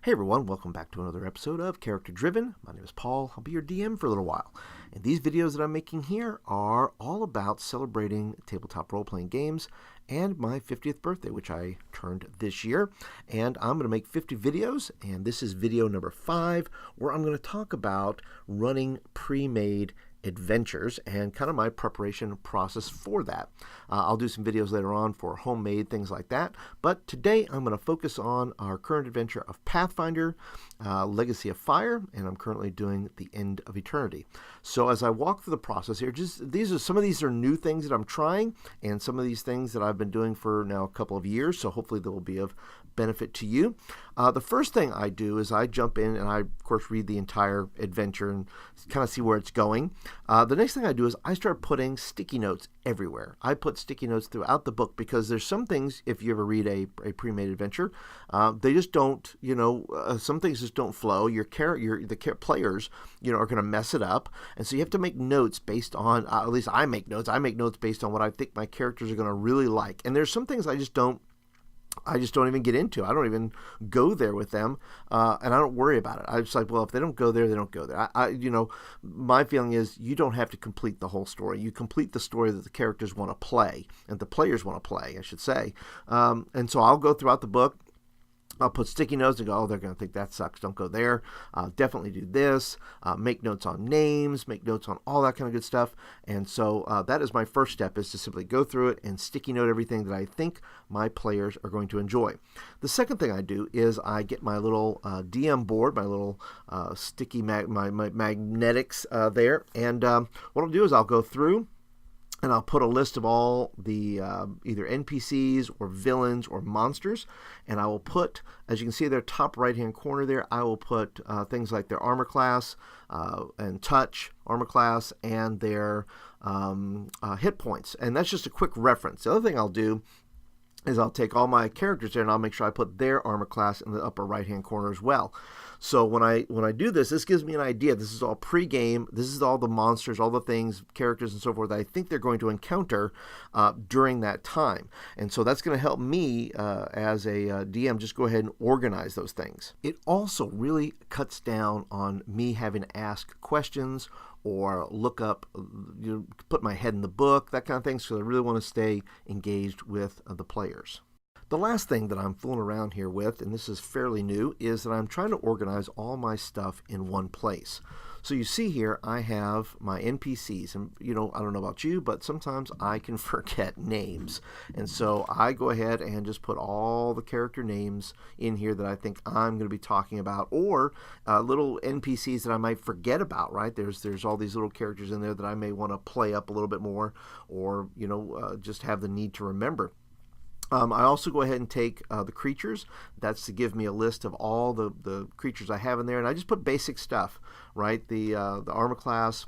Hey everyone, welcome back to another episode of Character Driven. My name is Paul. I'll be your DM for a little while. And these videos that I'm making here are all about celebrating tabletop role-playing games and my 50th birthday, which I turned this year. And I'm going to make 50 videos, and this is video number 5, where I'm going to talk about running pre-made adventures and kind of my preparation process for that. I'll do some videos later on for homemade things like that, but today I'm going to focus on our current adventure of Pathfinder, Legacy of Fire, and I'm currently doing The End of Eternity. So as I walk through the process here, some of these are new things that I'm trying, and some of these things that I've been doing for now a couple of years, so hopefully they will be of benefit to you. The first thing I do is I jump in and I, of course, read the entire adventure and kind of see where it's going. The next thing I do is I start putting sticky notes everywhere. I put sticky notes throughout the book because there's some things, if you ever read a pre-made adventure, they just don't, some things just don't flow. The players, are going to mess it up. And so you have to make notes based on, at least I make notes. I make notes based on what I think my characters are going to really like. And there's some things I just don't even get into. I don't even go there with them, and I don't worry about it. I'm just like, well, if they don't go there, they don't go there. My feeling is you don't have to complete the whole story. You complete the story that the characters want to play, and the players want to play, I should say. And so I'll go throughout the book. I'll put sticky notes and go, oh, they're going to think that sucks. Don't go there. Definitely do this. Make notes on names. Make notes on all that kind of good stuff. And so that is my first step, is to simply go through it and sticky note everything that I think my players are going to enjoy. The second thing I do is I get my little DM board, my little sticky my magnetics there. And what I'll do is I'll go through and I'll put a list of all the either NPCs or villains or monsters, and I will put, as you can see there, top right-hand corner there, I will put things like their armor class and touch armor class and their hit points. And that's just a quick reference. The other thing I'll do is I'll take all my characters there and I'll make sure I put their armor class in the upper right-hand corner as well. So when I do this gives me an idea. This is all pre-game. This is all the monsters, all the things, characters, and so forth that I think they're going to encounter during that time. And so that's going to help me as a DM just go ahead and organize those things. It also really cuts down on me having to ask questions or look up, put my head in the book, that kind of thing. So I really want to stay engaged with the players. The last thing that I'm fooling around here with, and this is fairly new, is that I'm trying to organize all my stuff in one place. So you see here, I have my NPCs, and I don't know about you, but sometimes I can forget names. And so I go ahead and just put all the character names in here that I think I'm going to be talking about, or little NPCs that I might forget about, right? There's all these little characters in there that I may want to play up a little bit more, or, just have the need to remember. I also go ahead and take the creatures. That's to give me a list of all the creatures I have in there. And I just put basic stuff, right? The armor class,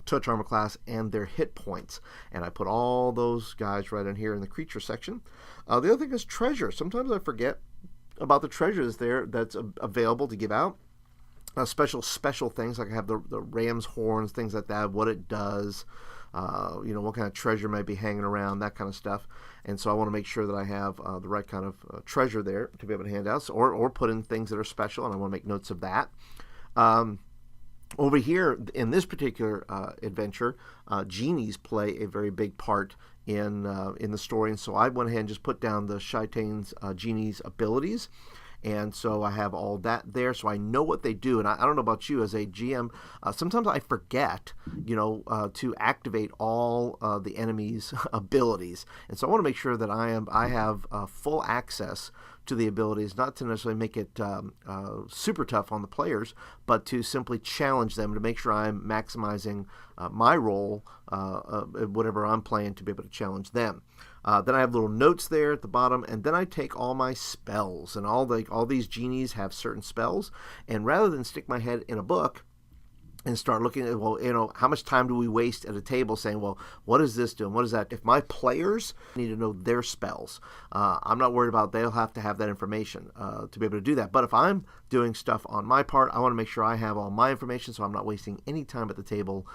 touch armor class, and their hit points. And I put all those guys right in here in the creature section. The other thing is treasure. Sometimes I forget about the treasures there that's available to give out. Special things, like I have the ram's horns, things like that, what it does, what kind of treasure might be hanging around, that kind of stuff. And so I want to make sure that I have the right kind of treasure there to be able to hand out, or put in things that are special, and I want to make notes of that. Over here, in this particular adventure, genies play a very big part in the story, and so I went ahead and just put down the Shaitane's genie's abilities. And so I have all that there, so I know what they do. And I don't know about you as a GM, sometimes I forget, to activate all the enemy's abilities. And so I want to make sure that I have full access to the abilities, not to necessarily make it super tough on the players, but to simply challenge them to make sure I'm maximizing my role, whatever I'm playing, to be able to challenge them. Then I have little notes there at the bottom, and then I take all my spells, and all these genies have certain spells, and rather than stick my head in a book and start looking at, how much time do we waste at a table saying, well, what is this doing? What is that? If my players need to know their spells, I'm not worried about, they'll have to have that information to be able to do that. But if I'm doing stuff on my part, I want to make sure I have all my information, so I'm not wasting any time at the table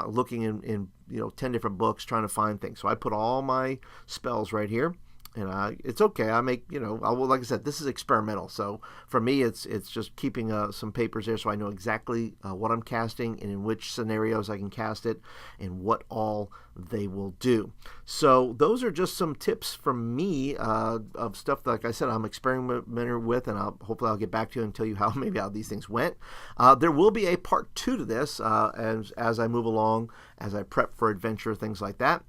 looking in 10 different books trying to find things. So I put all my spells right here. And it's okay. I make, like I said, this is experimental. So for me, it's just keeping some papers there so I know exactly what I'm casting and in which scenarios I can cast it and what all they will do. So those are just some tips from me of stuff that, like I said, I'm experimenting with, and hopefully I'll get back to you and tell you how these things went. There will be a part 2 to this as I move along, as I prep for adventure, things like that.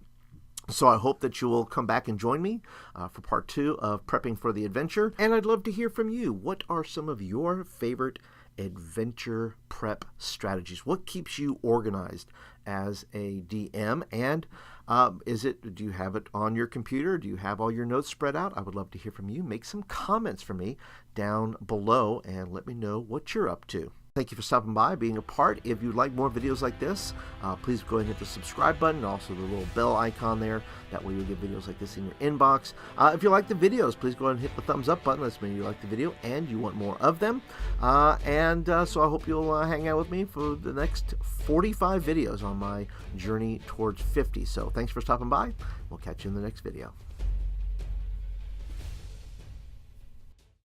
So I hope that you will come back and join me for part 2 of prepping for the adventure. And I'd love to hear from you. What are some of your favorite adventure prep strategies? What keeps you organized as a DM? And do you have it on your computer? Do you have all your notes spread out? I would love to hear from you. Make some comments for me down below and let me know what you're up to. Thank you for stopping by, being a part. If you'd like more videos like this, please go ahead and hit the subscribe button, also the little bell icon there. That way you'll get videos like this in your inbox. If you like the videos, please go ahead and hit the thumbs up button. That's mean you like the video and you want more of them. So I hope you'll hang out with me for the next 45 videos on my journey towards 50. So thanks for stopping by. We'll catch you in the next video.